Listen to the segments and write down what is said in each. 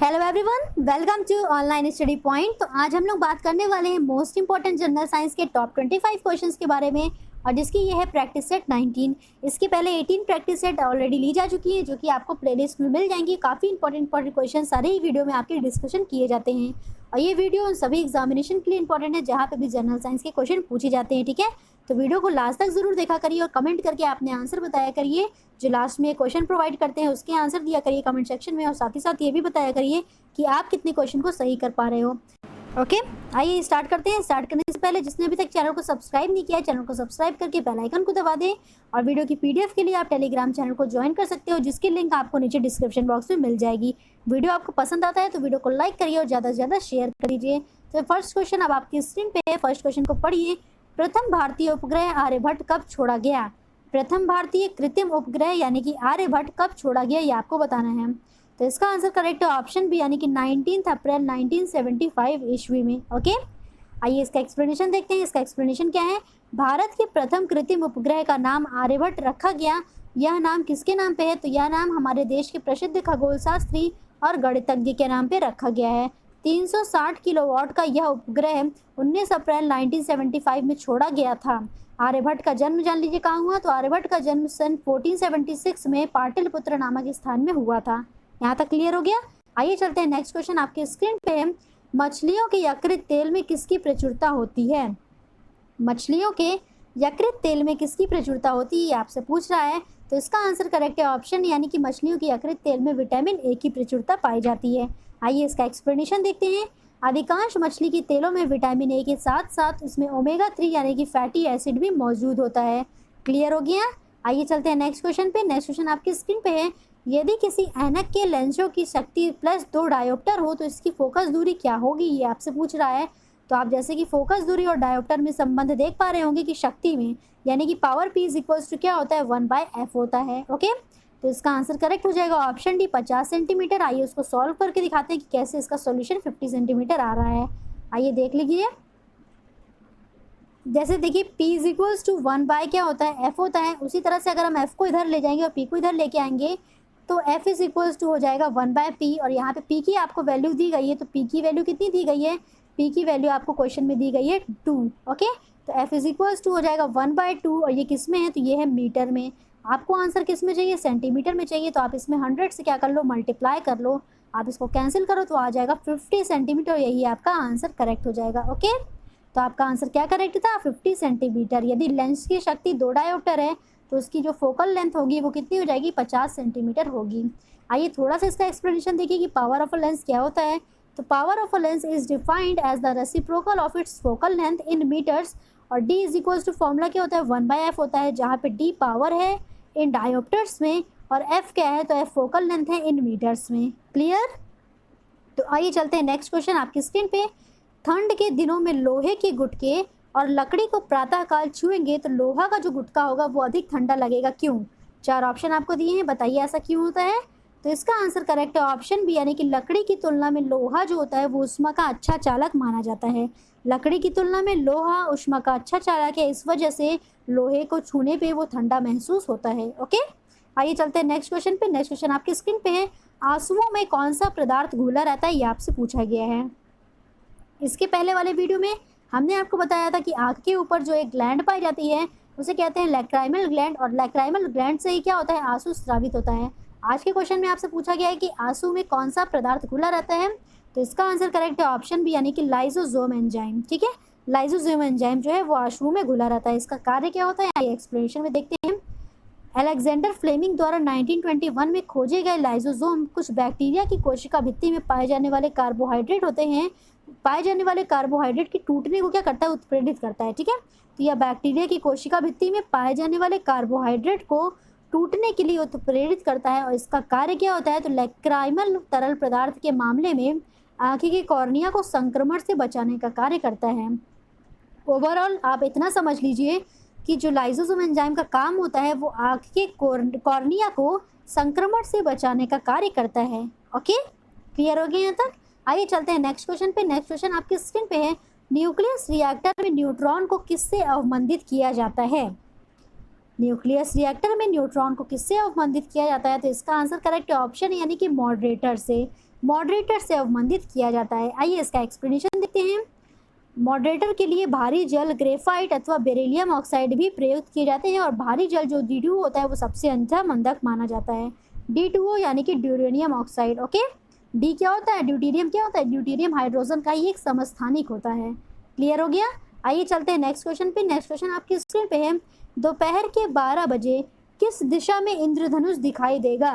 Hello everyone, welcome to online study point. तो आज हम लोग बात करने वाले हैं मोस्ट इंपॉर्टेंट जनरल साइंस के टॉप 25 क्वेश्चंस के बारे में, और जिसकी ये है प्रैक्टिस सेट 19। इसके पहले 18 प्रैक्टिस सेट ऑलरेडी ली जा चुकी है, जो कि आपको प्लेलिस्ट में मिल जाएंगी। काफ़ी इंपॉर्टेंट क्वेश्चन सारे ही वीडियो में आपके डिस्कशन किए जाते हैं, और ये वीडियो उन सभी एग्जामिनेशन के लिए इंपॉर्टेंट है जहाँ पे भी जनरल साइंस के क्वेश्चन पूछे जाते हैं। ठीक है, तो वीडियो को लास्ट तक जरूर देखा करिए और कमेंट करके आपने आंसर बताया करिए। जो लास्ट में क्वेश्चन प्रोवाइड करते हैं उसके आंसर दिया करिए कमेंट सेक्शन में, और साथ ही साथ ये भी बताया करिए कि आप कितने क्वेश्चन को सही कर पा रहे हो। ओके, आइए स्टार्ट करते हैं। स्टार्ट करने से पहले जिसने अभी तक चैनल को सब्सक्राइब नहीं किया है, चैनल को सब्सक्राइब करके बेल आइकन को दबा दें, और वीडियो की पीडीएफ के लिए आप टेलीग्राम चैनल को ज्वाइन कर सकते हो, जिसकी लिंक आपको नीचे डिस्क्रिप्शन बॉक्स में मिल जाएगी। वीडियो आपको पसंद आता है तो वीडियो को लाइक करिए और ज़्यादा से ज़्यादा शेयर कर दीजिए। तो फर्स्ट क्वेश्चन अब आपकी स्क्रीन पे है, फर्स्ट क्वेश्चन को पढ़िए। प्रथम भारतीय उपग्रह आर्यभट्ट कब छोड़ा गया? प्रथम भारतीय कृत्रिम उपग्रह यानी कि आर्यभट्ट कब छोड़ा गया, ये आपको बताना है। तो इसका आंसर करेक्ट है ऑप्शन बी, यानी कि 19 अप्रैल 1975 ईस्वी में। ओके, आइए इसका एक्सप्लेनेशन देखते हैं। इसका एक्सप्लेनेशन क्या है? भारत के प्रथम कृत्रिम उपग्रह का नाम आर्यभट्ट रखा गया। यह नाम किसके नाम पे है? तो यह नाम हमारे देश के प्रसिद्ध खगोल शास्त्री और गणितज्ञ के नाम पे रखा गया है। 360 किलोवाट का यह उपग्रह 19 अप्रैल 1975 में छोड़ा गया था। आर्यभट्ट का जन्म जान लीजिए कहाँ हुआ? तो आर्यभट्ट का जन्म सन 1476 में पाटलिपुत्र नामक स्थान में हुआ था। यहाँ तक क्लियर हो गया? आइए चलते हैं नेक्स्ट क्वेश्चन आपके स्क्रीन पे है। मछलियों के यकृत तेल में किसकी प्रचुरता होती है? मछलियों के यकृत तेल में किसकी प्रचुरता होती है, ये आपसे पूछ रहा है। तो इसका आंसर करेक्ट है ऑप्शन, यानी कि मछलियों के यकृत तेल में विटामिन ए की प्रचुरता पाई जाती है। आइए इसका एक्सप्लेनेशन देखते हैं। अधिकांश मछली के तेलों में विटामिन ए के साथ साथ उसमें ओमेगा 3 यानी कि फैटी एसिड भी मौजूद होता है। क्लियर हो गया? आइए चलते हैं नेक्स्ट क्वेश्चन पे। नेक्स्ट क्वेश्चन आपकी स्क्रीन पे है। यदि किसी ऐनक के लेंसों की शक्ति +2 डायोप्टर हो तो इसकी फोकस दूरी क्या होगी, ये आपसे पूछ रहा है। तो आप जैसे कि फोकस दूरी और डायोप्टर में संबंध देख पा रहे होंगे कि शक्ति में, यानी कि पावर P इक्वल्स टू क्या होता है? 1/f होता है। ओके, तो इसका आंसर करेक्ट हो जाएगा ऑप्शन डी, 50 सेंटीमीटर। आइए उसको सॉल्व करके दिखाते हैं कि कैसे इसका सॉल्यूशन 50 सेंटीमीटर आ रहा है। आइए देख लीजिए। जैसे देखिए P इक्वल्स टू 1 क्या होता है? f होता है। उसी तरह से अगर हम f को इधर ले जाएंगे और p को इधर लेके आएंगे तो f इक्वल्स टू हो जाएगा 1/p, और यहाँ पे p की आपको वैल्यू दी गई है। तो p की वैल्यू कितनी दी गई है? p की वैल्यू आपको क्वेश्चन में दी गई है 2। ओके, तो f इक्वल्स टू हो जाएगा 1/2, और ये किस में है? तो ये है मीटर में। आपको आंसर किस में चाहिए? सेंटीमीटर में चाहिए। तो आप इसमें 100 से क्या कर लो? मल्टीप्लाई कर लो। आप इसको कैंसिल करो तो आ जाएगा 50 सेंटीमीटर। यही आपका आंसर करेक्ट हो जाएगा। ओके, तो आपका आंसर क्या करेक्ट था? 50 सेंटीमीटर। यदि लेंस की शक्ति 2 डायोप्टर है तो उसकी जो फोकल लेंथ होगी वो कितनी हो जाएगी? 50 सेंटीमीटर होगी। आइए थोड़ा सा इसका एक्सप्लेनेशन देखिए कि पावर ऑफ अ लेंस क्या होता है। तो power of a lens is defined as the reciprocal of its focal length in metres, और d is equals to formula क्या होता है? 1/f होता है, जहाँ पे d पावर है इन डायोप्टर्स में और f क्या है? तो f फोकल लेंथ है इन मीटर्स में। क्लियर? तो आइए चलते हैं नेक्स्ट क्वेश्चन आपकी स्क्रीन पे। ठंड के दिनों में लोहे के गुटके और लकड़ी को प्रातःकाल छुएंगे तो लोहा का जो गुटका होगा वो अधिक ठंडा लगेगा, क्यों? 4 ऑप्शन आपको दिए हैं, बताइए ऐसा क्यों होता है। तो इसका आंसर करेक्ट है ऑप्शन बी, यानी कि लकड़ी की तुलना में लोहा जो होता है वो ऊष्मा का अच्छा चालक माना जाता है। लकड़ी की तुलना में लोहा ऊष्मा का अच्छा चालक है, इस वजह से लोहे को छूने पे वो ठंडा महसूस होता है। ओके, आइए चलते हैं नेक्स्ट क्वेश्चन पे। नेक्स्ट क्वेश्चन आपकी स्क्रीन पे है। आंसुओं में कौन सा पदार्थ घुला रहता है, ये आपसे पूछा गया है। इसके पहले वाले वीडियो में हमने आपको बताया था कि आँख के ऊपर जो एक ग्लैंड पाई जाती है उसे कहते हैं लैक्राइमल ग्लैंड, और लैक्राइमल ग्लैंड से ही क्या होता है? आंसू स्रावित होता है। आज के क्वेश्चन में आपसे पूछा गया है कि आंसू में कौन सा पदार्थ घुला रहता है। तो इसका आंसर करेक्ट है ऑप्शन बी, यानी कि लाइसोसोम एंजाइम। ठीक है, लाइसोसोम एंजाइम जो है वो आंसू में घुला रहता है। इसका कार्य क्या होता है, एक्सप्लेनेशन में देखते हैं। अलेक्जेंडर फ्लेमिंग द्वारा 1921 में खोजे गए लाइसोसोम कुछ बैक्टीरिया की कोशिका भित्ति में पाए जाने वाले कार्बोहाइड्रेट होते हैं। पाए जाने वाले कार्बोहाइड्रेट के टूटने को क्या करता है? उत्प्रेरित करता है। ठीक है, तो यह बैक्टीरिया की कोशिका भित्ति में पाए जाने वाले कार्बोहाइड्रेट को टूटने के लिए उत्प्रेरित करता है, और इसका कार्य क्या होता है? तो लैक्राइमल तरल पदार्थ के मामले में आँखी की कॉर्निया को संक्रमण से बचाने का कार्य करता है। ओवरऑल आप इतना समझ लीजिए कि जो लाइसोसोम एंजाइम का काम होता है वो आँख के कॉर्निया को संक्रमण से बचाने का कार्य करता है। ओके, क्लियर हो गया यहाँ तक? आइए चलते हैं नेक्स्ट क्वेश्चन पे। नेक्स्ट क्वेश्चन आपके स्क्रीन पे है। न्यूक्लियस रिएक्टर में न्यूट्रॉन को किससे अवमंदित किया जाता है? न्यूक्लियस रिएक्टर में न्यूट्रॉन को किससे अवमंदित किया जाता है? तो इसका आंसर करेक्ट ऑप्शन है, यानी कि मॉडरेटर से। मॉडरेटर से अवमंदित किया जाता है। आइए इसका एक्सप्लेनेशन देखते हैं। मॉडरेटर के लिए भारी जल, ग्रेफाइट अथवा बेरिलियम ऑक्साइड भी प्रयुक्त किए जाते हैं और भारी जल जो D2O होता है वो सबसे अच्छा मंदक माना जाता है। D2O यानी कि ड्यूरेनियम ऑक्साइड। ओके, डी क्या होता है, ड्यूटीरियम क्या होता है, ड्यूटीरियम हाइड्रोजन का ही एक समस्थानिक होता है। क्लियर हो गया। आइए चलते हैं नेक्स्ट क्वेश्चन पे। नेक्स्ट क्वेश्चन आपकी स्क्रीन पे है। दोपहर के 12 बजे किस दिशा में इंद्रधनुष दिखाई देगा?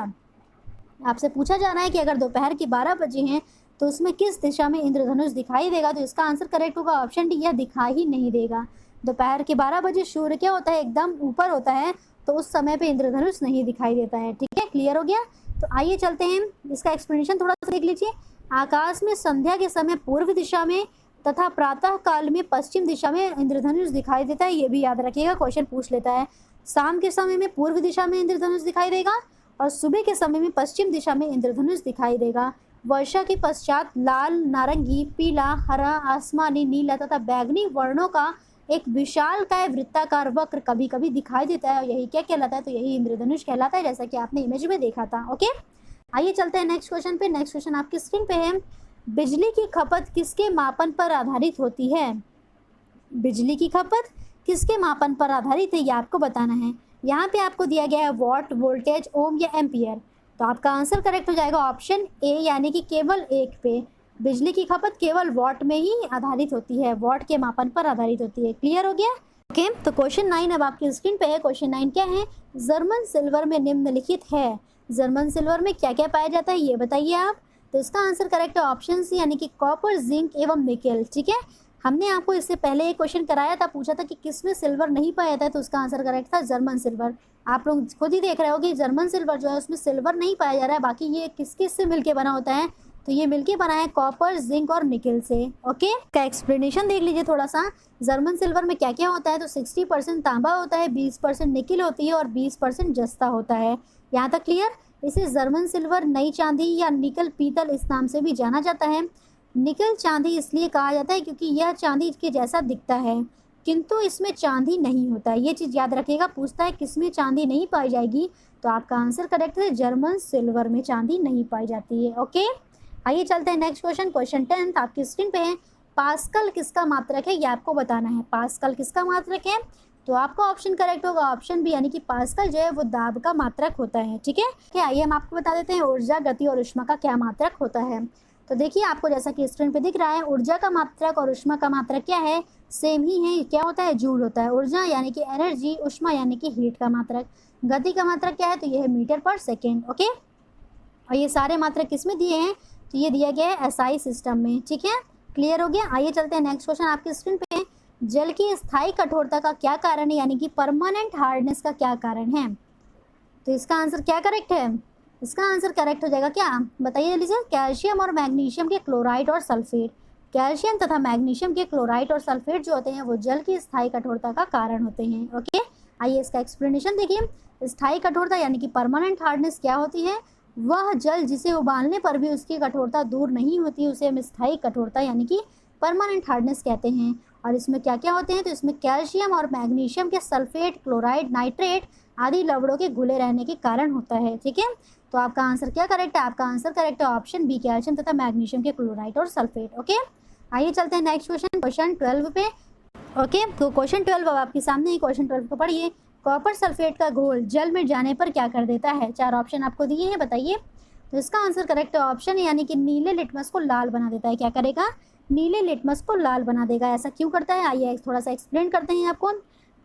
आपसे पूछा जा रहा है कि अगर दोपहर के 12 बजे हैं तो उसमें किस दिशा में इंद्रधनुष दिखाई देगा। तो इसका आंसर करेक्ट होगा ऑप्शन डी, यह दिखाई ही नहीं देगा। दोपहर के 12 बजे सूर्य क्या होता है, एकदम ऊपर होता है, तो उस समय पे इंद्रधनुष नहीं दिखाई देता है। ठीक है, क्लियर हो गया। तो आइए चलते हैं, इसका एक्सप्लेनेशन थोड़ा सा देख लीजिए। आकाश में संध्या के समय पूर्व दिशा में तथा प्रातः काल में पश्चिम दिशा में इंद्रधनुष दिखाई देता है। ये भी याद रखिएगा, क्वेश्चन पूछ लेता है। शाम के समय में पूर्व दिशा में इंद्रधनुष दिखाई देगा और सुबह के समय में पश्चिम दिशा में इंद्रधनुष दिखाई देगा। वर्षा के पश्चात लाल, नारंगी, पीला, हरा, आसमानी, नीला तथा बैंगनी वर्णों का एक विशालकाय वृत्ताकार वक्र कभी कभी दिखाई देता है और यही क्या कहलाता है, तो यही इंद्रधनुष कहलाता है, जैसा कि आपने इमेज में देखा था। ओके, आइए चलते हैं नेक्स्ट क्वेश्चन पे। नेक्स्ट क्वेश्चन आपकी स्क्रीन पे है। बिजली की खपत किसके मापन पर आधारित होती है? बिजली की खपत किसके मापन पर आधारित है, ये आपको बताना है। यहाँ पे आपको दिया गया है वॉट, वोल्टेज, ओम या एम्पियर। तो आपका आंसर करेक्ट हो जाएगा ऑप्शन ए, यानी कि केवल एक पे। बिजली की खपत केवल वॉट में ही आधारित होती है, वॉट के मापन पर आधारित होती है। क्लियर हो गया। ओके, तो क्वेश्चन 9 अब आपकी स्क्रीन पे है। क्वेश्चन 9 क्या है? जर्मन सिल्वर में निम्नलिखित है। जर्मन सिल्वर में क्या क्या पाया जाता है ये बताइए आप। तो इसका आंसर करेक्ट है ऑप्शन सी, यानी कि कॉपर, जिंक एवं निकेल। ठीक है, हमने आपको इससे पहले एक क्वेश्चन कराया था, पूछा था कि किस में सिल्वर नहीं पाया जाता है, तो उसका आंसर करेक्ट था जर्मन सिल्वर। आप लोग खुद ही देख रहे हो कि जर्मन सिल्वर जो है उसमें सिल्वर नहीं पाया जा रहा है। बाकी ये किस किस से मिलके बना होता है, तो ये मिलके बना है कॉपर, जिंक और निकेल से। ओके, का एक्सप्लेनेशन देख लीजिए थोड़ा सा। जर्मन सिल्वर में क्या क्या होता है, तो 60% तांबा होता है, 20% निकेल होती है और 20% जस्ता होता है। यहाँ तक क्लियर। इसे जर्मन सिल्वर, नई चांदी या निकल पीतल इस नाम से भी जाना जाता है। निकल चांदी इसलिए कहा जाता है क्योंकि यह चांदी के जैसा दिखता है किंतु इसमें चांदी नहीं होता है। ये चीज़ याद रखिएगा। पूछता है किसमें चांदी नहीं पाई जाएगी, तो आपका आंसर करेक्ट है जर्मन सिल्वर में चांदी नहीं पाई जाती है। ओके, आइए चलते हैं नेक्स्ट क्वेश्चन। क्वेश्चन 10 आपकी स्क्रीन पे है। पास्कल किसका मात्रक है, ये आपको बताना है। पास्कल किसका मात्रक है, तो आपका ऑप्शन करेक्ट होगा ऑप्शन बी, यानी कि पास्कल जो है वो दाब का मात्रक होता है। ठीक है, आइए हम आपको बता देते हैं ऊर्जा, गति और ऊष्मा का क्या मात्रक होता है। तो देखिए आपको जैसा कि स्क्रीन पे दिख रहा है, ऊर्जा का मात्रक और ऊष्मा का मात्रक क्या है, सेम ही है। क्या होता है, जूल होता है। ऊर्जा यानी कि एनर्जी, ऊष्मा यानी कि हीट का मात्रक। गति का मात्रक क्या है, तो यह है मीटर पर सेकेंड। ओके, और ये सारे मात्रक किस में दिए हैं, तो ये दिया गया है एसआई सिस्टम में। ठीक है, क्लियर हो गया। आइए चलते हैं नेक्स्ट क्वेश्चन आपकी स्क्रीन पे। जल की स्थायी कठोरता का क्या कारण है, यानी कि परमानेंट हार्डनेस का क्या कारण है। तो इसका आंसर क्या करेक्ट है, इसका आंसर करेक्ट हो जाएगा क्या, बताइए जल्दी से। कैल्शियम और मैग्नीशियम के क्लोराइड और सल्फेट। कैल्शियम तथा मैग्नीशियम के क्लोराइड और सल्फेट जो होते हैं वो जल की स्थायी कठोरता का कारण होते हैं। ओके, आइए इसका एक्सप्लेनेशन देखिए। स्थायी कठोरता यानी कि परमानेंट हार्डनेस क्या होती है, वह जल जिसे उबालने पर भी उसकी कठोरता दूर नहीं होती उसे हम स्थायी कठोरता यानी कि परमानेंट हार्डनेस कहते हैं। और इसमें क्या क्या होते हैं, तो इसमें कैल्शियम और मैग्नीशियम के सल्फेट, क्लोराइड, नाइट्रेट आदि लवणों के घुले रहने के कारण होता है। ठीक है, तो आपका आंसर क्या करेक्ट है, आपका आंसर करेक्ट है ऑप्शन बी, कैल्शियम तथा मैग्नीशियम के क्लोराइड और सल्फेट। ओके, आइए चलते हैं नेक्स्ट क्वेश्चन, क्वेश्चन 12 पे। ओके, तो क्वेश्चन 12 अब आपके सामने ही, क्वेश्चन 12 को पढ़िए। कॉपर सल्फेट का घोल जल में जाने पर क्या कर देता है। 4 ऑप्शन आपको दिए हैं, बताइए। तो इसका आंसर करेक्ट है ऑप्शन, यानी कि नीले लिटमस को लाल बना देता है। क्या करेगा, नीले लिटमस को लाल बना देगा। ऐसा क्यों करता है, आइए थोड़ा सा एक्सप्लेन करते हैं आपको।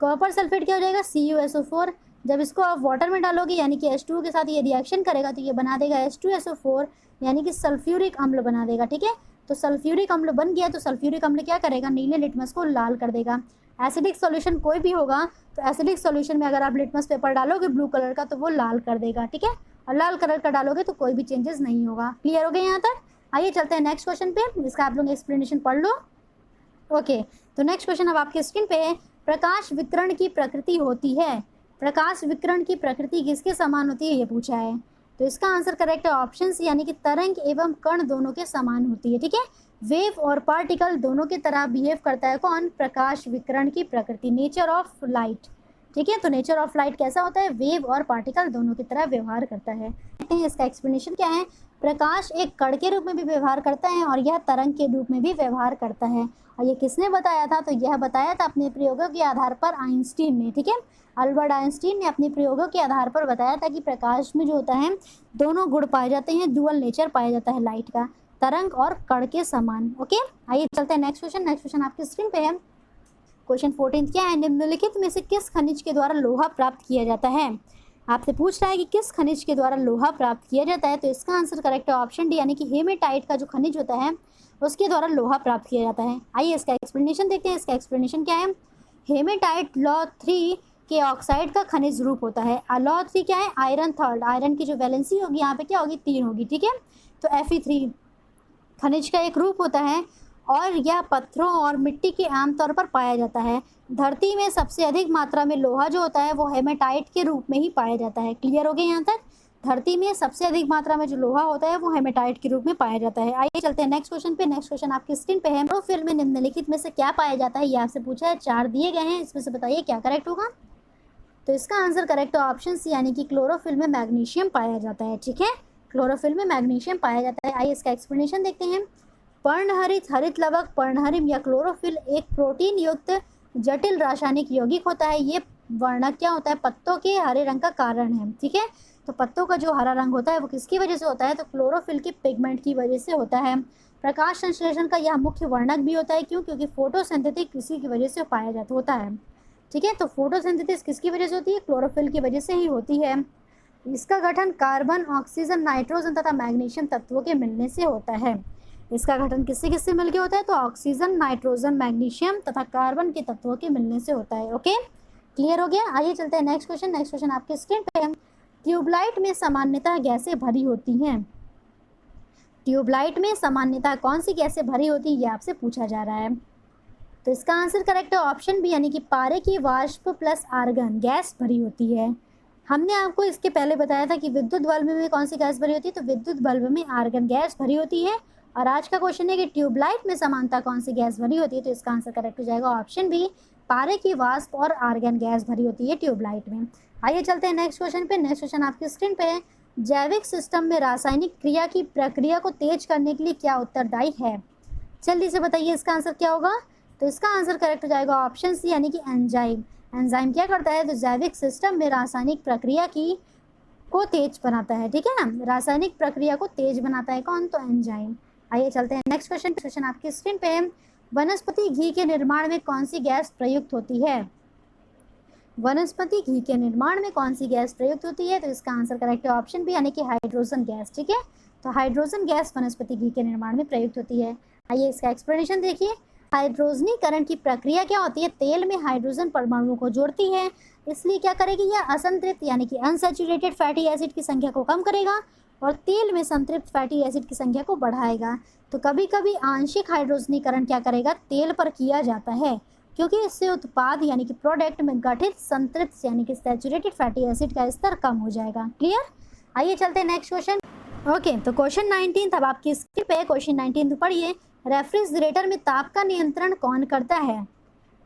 कॉपर सल्फेट क्या हो जाएगा, CuSO4। जब इसको आप वाटर में डालोगे यानी कि H2O के साथ ये रिएक्शन करेगा तो ये बना देगा H2SO4 यानी कि सल्फ्यूरिक अम्ल बना देगा। ठीक है, तो सल्फ्यूरिक अम्ल बन गया तो सल्फ्यूरिक अम्ल क्या करेगा, नीले लिटमस को लाल कर देगा। एसिडिक सॉल्यूशन कोई भी होगा तो एसिडिक सॉल्यूशन में अगर आप लिटमस पेपर डालोगे ब्लू कलर का तो वो लाल कर देगा। ठीक है, और लाल कलर का डालोगे तो कोई भी चेंजेस नहीं होगा। क्लियर हो गया यहाँ तक। आइए चलते हैं नेक्स्ट क्वेश्चन पे, इसका आप लोग एक्सप्लेनेशन पढ़ लो। ओके, तो नेक्स्ट क्वेश्चन अब आपके स्क्रीन पे है। प्रकाश विकिरण की प्रकृति होती है, प्रकाश विकिरण की प्रकृति किसके समान होती है ये पूछा है। तो इसका आंसर करेक्ट है ऑप्शन सी, यानी कि तरंग एवं कण दोनों के समान होती है। ठीक है, वेव और पार्टिकल दोनों की तरह बिहेव करता है कौन, प्रकाश विकिरण की प्रकृति, नेचर ऑफ लाइट। ठीक है। तो नेचर ऑफ लाइट कैसा होता है, वेव और पार्टिकल दोनों की तरह व्यवहार करता है। इसका एक्सप्लेनेशन क्या है, प्रकाश एक कण के रूप में भी व्यवहार करता है और यह तरंग के रूप में भी व्यवहार करता है। और ये किसने बताया था, तो यह बताया था अपने प्रयोगों के आधार पर आइंस्टीन ने। ठीक है, अल्बर्ट आइंस्टीन ने अपने प्रयोगों के आधार पर बताया था कि प्रकाश में जो होता है दोनों गुण पाए जाते हैं, डुअल नेचर पाया जाता है लाइट का, तरंग और कण के समान। ओके, आइए चलते हैं नेक्स्ट क्वेश्चन। नेक्स्ट क्वेश्चन आपकी स्क्रीन पे है। क्वेश्चन 14 क्या है, निम्नलिखित में से किस खनिज के द्वारा लोहा प्राप्त किया जाता है। आपसे पूछ रहा है कि किस खनिज के द्वारा लोहा प्राप्त किया जाता है, तो इसका आंसर करेक्ट है ऑप्शन डी, यानी कि हेमेटाइट का जो खनिज होता है उसके द्वारा लोहा प्राप्त किया जाता है। आइए इसका एक्सप्लेनेशन देखते हैं। इसका एक्सप्लेनेशन क्या है, हेमेटाइट लॉ 3 के ऑक्साइड का खनिज रूप होता है। लॉ 3 क्या है, आयरन थर्ड, आयरन की जो वैलेंसी होगी यहाँ पे क्या होगी, 3 होगी। ठीक है, तो Fe3 खनिज का एक रूप होता है और यह पत्थरों और मिट्टी के आमतौर पर पाया जाता है। धरती में सबसे अधिक मात्रा में लोहा जो होता है वो हेमेटाइट के रूप में ही पाया जाता है। क्लियर हो गया यहाँ तक, धरती में सबसे अधिक मात्रा में जो लोहा होता है वो हेमेटाइट के रूप में पाया जाता है। आइए चलते हैं नेक्स्ट क्वेश्चन पे। नेक्स्ट क्वेश्चन आपकी स्क्रीन पे है। क्लोरोफिल में निम्नलिखित में से क्या पाया जाता है, ये आपसे पूछा है, 4 दिए गए हैं, इसमें से बताइए क्या करेक्ट होगा। तो इसका आंसर करेक्ट है ऑप्शन सी, यानी कि क्लोरोफिल में मैग्नीशियम पाया जाता है। ठीक है, क्लोरोफिल में मैग्नीशियम पाया जाता है। आइए इसका एक्सप्लेनेशन देखते हैं। पर्णहरित, हरित लवक, पर्णहरिम या क्लोरोफिल एक प्रोटीन युक्त जटिल रासायनिक यौगिक होता है। ये वर्णक क्या होता है, पत्तों के हरे रंग का कारण है। ठीक है, तो पत्तों का जो हरा रंग होता है वो किसकी वजह से होता है, तो क्लोरोफिल के पिगमेंट की वजह से होता है। प्रकाश संश्लेषण का यह मुख्य वर्णक भी होता है। क्यों, क्योंकि फोटोसिंथेसिस किसी की वजह से पाया जाता होता है। ठीक है, तो फोटोसिंथेसिस किसकी वजह से होती है, क्लोरोफिल की वजह से ही होती है। इसका गठन कार्बन, ऑक्सीजन, नाइट्रोजन तथा मैग्नीशियम तत्वों के मिलने से होता है। इसका गठन किससे किससे मिलकर होता है, तो ऑक्सीजन, नाइट्रोजन, मैग्नीशियम तथा कार्बन के तत्वों के मिलने से होता है। ओके, क्लियर हो गया। आइए चलते हैं नेक्स्ट क्वेश्चन। नेक्स्ट क्वेश्चन आपके स्क्रीन पे है। ट्यूबलाइट में सामान्यतः गैसें भरी होती हैं। ट्यूबलाइट में सामान्यतः कौन सी गैसें भरी होती है, ये आपसे पूछा जा रहा है। तो इसका आंसर करेक्ट है ऑप्शन बी, यानी कि पारे की वाष्प प्लस आर्गन गैस भरी होती है। हमने आपको इसके पहले बताया था कि विद्युत बल्ब में कौन सी गैस भरी होती है, तो विद्युत बल्ब में आर्गन गैस भरी होती है। और आज का क्वेश्चन है कि ट्यूबलाइट में समानता कौन सी गैस भरी होती है, तो इसका आंसर करेक्ट हो जाएगा ऑप्शन बी, पारे की वाष्प और आर्गन गैस भरी होती है ट्यूबलाइट में। आइए चलते हैं नेक्स्ट क्वेश्चन पे। नेक्स्ट क्वेश्चन आपकी स्क्रीन पे है। जैविक सिस्टम में रासायनिक क्रिया की प्रक्रिया को तेज करने के लिए क्या उत्तरदायी है, जल्दी से बताइए इसका आंसर क्या होगा। तो इसका आंसर करेक्ट हो जाएगा ऑप्शन सी, यानी कि एंजाइम। एंजाइम क्या करता है, तो जैविक सिस्टम में रासायनिक प्रक्रिया को तेज बनाता है। ठीक है ना, रासायनिक प्रक्रिया को तेज बनाता है कौन, तो एंजाइम। आइए चलते हैं नेक्स्ट क्वेश्चन। क्वेश्चन आपकी स्क्रीन पे है। वनस्पति घी के निर्माण में कौन सी गैस प्रयुक्त होती है। वनस्पति घी के निर्माण में कौन सी गैस प्रयुक्त होती है, तो इसका आंसर करेक्ट है ऑप्शन बी, यानी कि हाइड्रोजन गैस। ठीक है, तो हाइड्रोजन गैस वनस्पति घी के निर्माण में प्रयुक्त होती है। आइए इसका एक्सप्लेनेशन देखिए। हाइड्रोजनीकरण की प्रक्रिया क्या होती है, तेल में हाइड्रोजन परमाणुओं को जोड़ती है, इसलिए क्या करेगी, यह असंतृप्त यानी कि अनसैचुरेटेड फैटी एसिड की संख्या को कम करेगा और तेल में संतृप्त फैटी एसिड की संख्या को बढ़ाएगा। तो कभी कभी आंशिक हाइड्रोजनीकरण क्या करेगा, तेल पर किया जाता है, क्योंकि इससे उत्पाद यानी कि प्रोडक्ट में गठित संतृप्त यानी कि सैचुरेटेड फैटी एसिड का स्तर कम हो जाएगा। क्लियर। आइए चलते हैं नेक्स्ट क्वेश्चन। ओके, तो क्वेश्चन 19 अब आपकी स्क्रीन पे क्वेश्चन 19 पढ़िए। रेफ्रिजरेटर में ताप का नियंत्रण कौन करता है,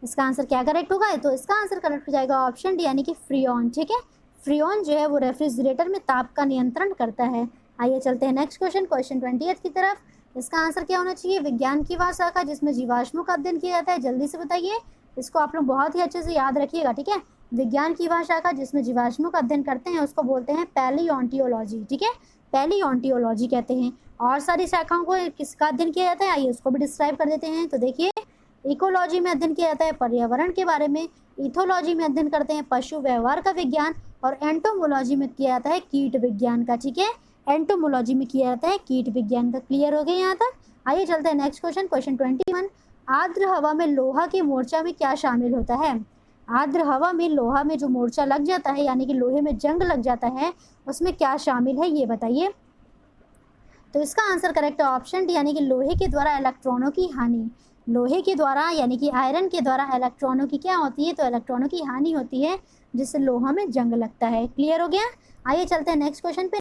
इसका आंसर क्या करेक्ट होगा, तो इसका आंसर करेक्ट हो जाएगा ऑप्शन डी, यानी कि फ्रीऑन। ठीक है, फ्रीऑन जो है वो रेफ्रिजरेटर में ताप का नियंत्रण करता है। आइए चलते हैं नेक्स्ट क्वेश्चन, क्वेश्चन 20 की तरफ। इसका आंसर क्या होना चाहिए, विज्ञान की वह शाखा जिसमें जीवाश्मों का अध्ययन किया जाता है, जल्दी से बताइए, इसको आप लोग बहुत ही अच्छे से याद रखिएगा। ठीक है, विज्ञान की वह शाखा जिसमें जीवाश्मों का अध्ययन करते हैं उसको बोलते हैं पैलियोंटोलॉजी। ठीक है, पैलियोंटोलॉजी कहते हैं। और सारी शाखाओं को किसका अध्ययन किया जाता है, आइए उसको भी डिस्क्राइब कर देते हैं। तो देखिए, इकोलॉजी में अध्ययन किया जाता है पर्यावरण के बारे में, इथोलॉजी में अध्ययन करते हैं पशु व्यवहार का विज्ञान, और एंटोमोलॉजी में किया जाता है कीट विज्ञान का। ठीक है, एंटोमोलॉजी में किया जाता है कीट विज्ञान का। क्लियर हो गया यहाँ तक। आइए चलते हैं नेक्स्ट क्वेश्चन, क्वेश्चन 21। आर्द्र हवा में लोहा के मोर्चा में क्या शामिल होता है। आर्द्र हवा में लोहा में जो मोर्चा लग जाता है यानी कि लोहे में जंग लग जाता है, उसमें क्या शामिल है ये बताइए। तो इसका आंसर करेक्ट है ऑप्शन डी, यानी कि लोहे के द्वारा इलेक्ट्रॉनों की हानि। लोहे के द्वारा यानी कि आयरन के द्वारा इलेक्ट्रॉनों की क्या होती है, तो इलेक्ट्रॉनों की हानि होती है, जिससे लोहा में जंग लगता है। क्लियर हो गया। आइए चलते हैं नेक्स्ट क्वेश्चन पे।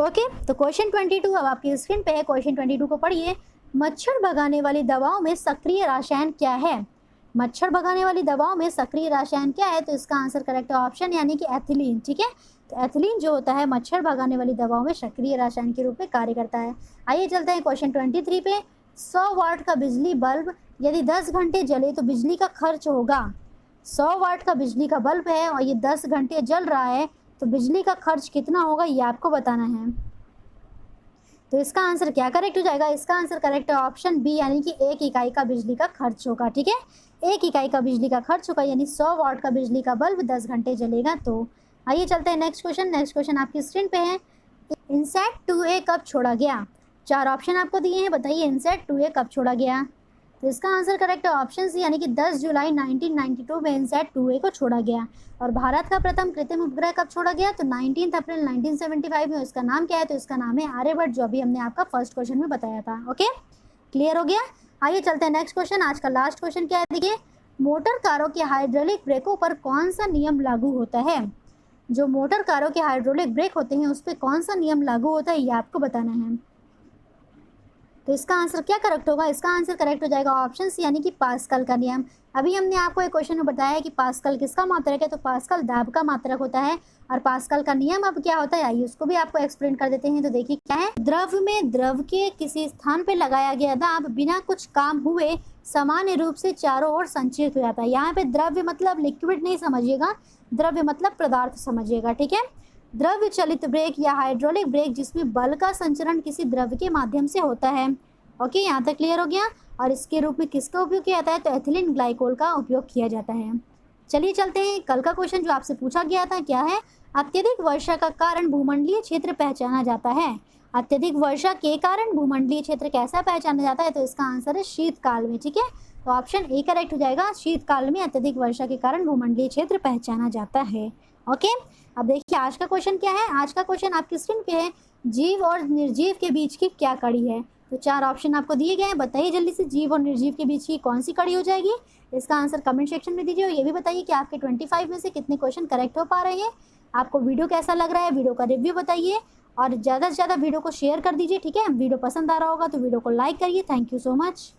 ओके, तो क्वेश्चन 22 अब आपकी स्क्रीन पे है। क्वेश्चन 22 को पढ़िए। मच्छर भगाने वाली दवाओं में सक्रिय रसायन क्या है। मच्छर भगाने वाली दवाओं में सक्रिय रसायन क्या है? तो इसका आंसर करेक्ट ऑप्शन यानी कि एथिलीन। ठीक है, तो एथिलीन जो होता है मच्छर भगाने वाली दवाओं में सक्रिय रसायन के रूप में कार्य करता है। आइए चलते हैं क्वेश्चन 23 पे। 100 वाट का बिजली बल्ब यदि 10 घंटे जले तो बिजली का खर्च होगा। 100 वाट का बिजली का बल्ब है और ये 10 घंटे जल रहा है, तो बिजली का खर्च कितना होगा ये आपको बताना है। तो इसका आंसर क्या करेक्ट हो जाएगा? इसका आंसर करेक्ट है ऑप्शन बी यानी कि 1 इकाई का बिजली का खर्च होगा। ठीक है, 1 इकाई का बिजली का खर्च होगा, यानी 100 वाट का बिजली का बल्ब 10 घंटे जलेगा। तो आइए चलते हैं नेक्स्ट क्वेश्चन। नेक्स्ट क्वेश्चन आपकी स्क्रीन पे है। इनसेट 2A कब छोड़ा गया? 4 ऑप्शन आपको दिए हैं, बताइए इनसेट 2A कब छोड़ा गया? तो इसका आंसर करेक्ट है ऑप्शन सी यानी कि 10 जुलाई 1992 में इनसेट 2A को छोड़ा गया। और भारत का प्रथम कृत्रिम उपग्रह कब छोड़ा गया? तो 19 अप्रैल 1975 में। उसका नाम क्या है? तो इसका नाम है आर्यभट्ट, जो अभी हमने आपका फर्स्ट क्वेश्चन में बताया था। ओके, क्लियर हो गया? आइए चलते हैं नेक्स्ट क्वेश्चन। आज का लास्ट क्वेश्चन क्या है, देखिए। मोटर कारों के हाइड्रोलिक ब्रेकों पर कौन सा नियम लागू होता है? जो मोटर कारों के हाइड्रोलिक ब्रेक होते हैं उस पर कौन सा नियम लागू होता है ये आपको बताना है। तो इसका आंसर क्या करेक्ट होगा? इसका आंसर करेक्ट हो जाएगा ऑप्शन सी यानी कि पास्कल का नियम। अभी हमने आपको एक क्वेश्चन में बताया है कि पास्कल किसका मात्रक है, तो पास्कल दाब का मात्रक होता है। और पास्कल का नियम अब क्या होता है, आइए उसको भी आपको एक्सप्लेन कर देते हैं। तो देखिए क्या है, द्रव में द्रव के किसी स्थान पे लगाया गया दाब बिना कुछ काम हुए सामान्य रूप से चारों ओर संचित हो जाता है। यहाँ पे द्रव्य मतलब लिक्विड नहीं समझिएगा, द्रव्य मतलब पदार्थ समझिएगा। ठीक है, द्रव्य चलित ब्रेक या हाइड्रोलिक ब्रेक जिसमें बल का संचरण किसी द्रव्य के माध्यम से होता है। ओके, यहाँ तक क्लियर हो गया? और इसके रूप में किसका उपयोग किया जाता है? तो एथिलीन ग्लाइकोल का उपयोग किया जाता है। चलिए चलते हैं कल का क्वेश्चन जो आपसे पूछा गया था, क्या है? अत्यधिक वर्षा का कारण भूमंडलीय क्षेत्र पहचाना जाता है। अत्यधिक वर्षा के कारण भूमंडलीय क्षेत्र कैसा पहचाना जाता है? तो इसका आंसर है शीतकाल में। ठीक है, तो ऑप्शन ए करेक्ट हो जाएगा, शीतकाल में अत्यधिक वर्षा के कारण भूमंडलीय क्षेत्र पहचाना जाता है। ओके, अब देखिए आज का क्वेश्चन क्या है। आज का क्वेश्चन आपकी स्क्रीन पे है, जीव और निर्जीव के बीच की क्या कड़ी है? तो 4 ऑप्शन आपको दिए गए हैं, बताइए जल्दी से जीव और निर्जीव के बीच की कौन सी कड़ी हो जाएगी? इसका आंसर कमेंट सेक्शन में दीजिए और ये भी बताइए कि आपके 25 में से कितने क्वेश्चन करेक्ट हो पा रहे हैं। आपको वीडियो कैसा लग रहा है, वीडियो का रिव्यू बताइए और ज़्यादा से ज़्यादा वीडियो को शेयर कर दीजिए। ठीक है, वीडियो पसंद आ रहा होगा तो वीडियो को लाइक करिए। Thank you so much.